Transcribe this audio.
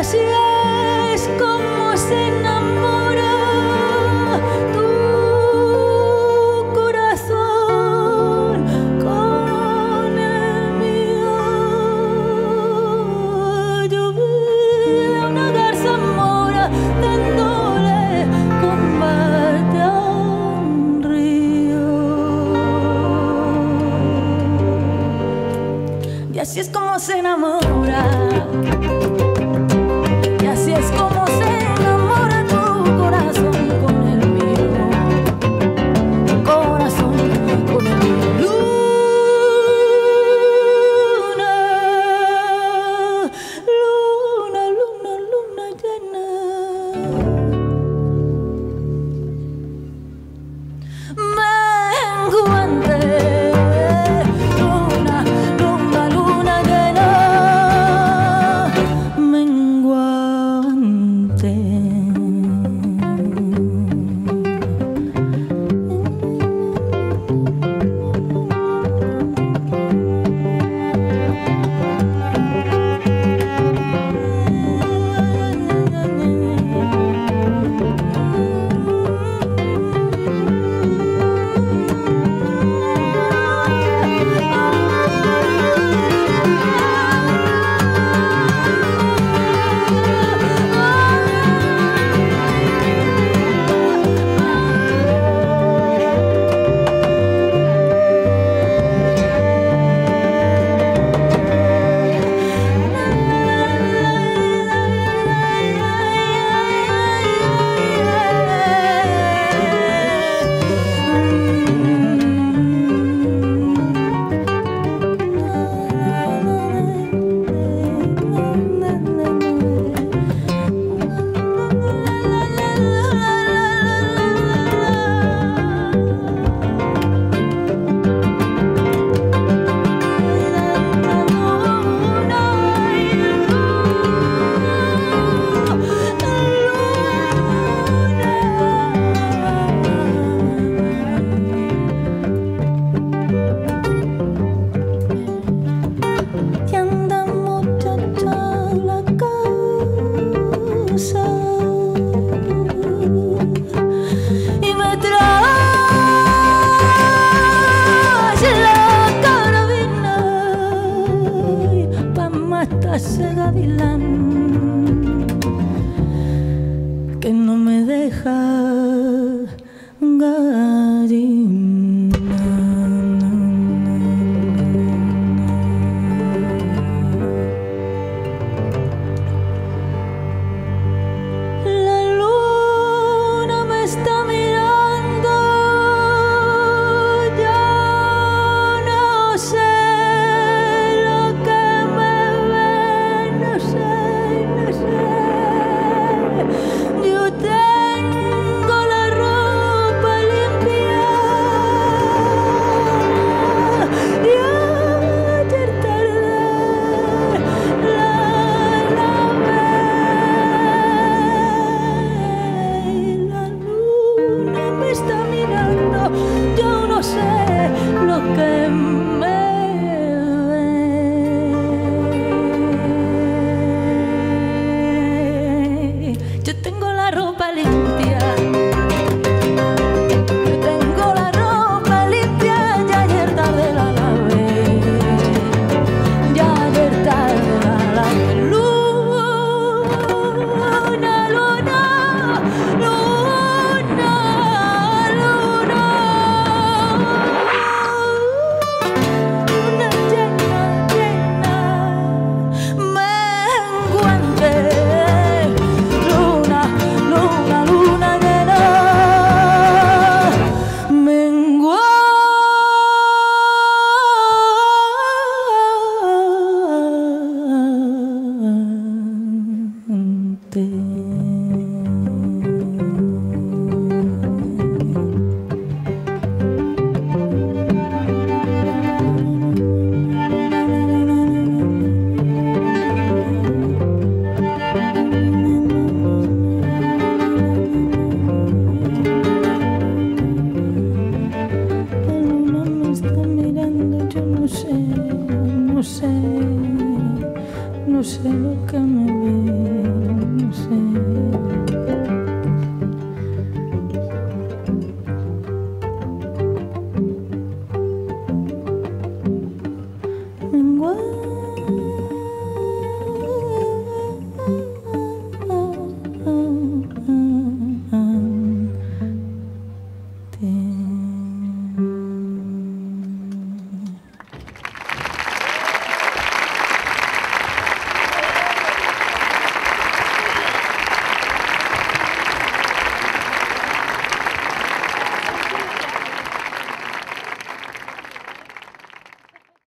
Así es como se enamora tu corazón con el mío. Yo vi a una garza mora dándole combate a un río. Y así es como se enamora. Así es como se enamora tu corazón con el mío, tu corazón con el mío. Luna, luna, luna, luna llena. Menguante, luna, luna, luna llena. Menguante. Y me traes la carabina pa' matar ese gavilán que no me deja gallina.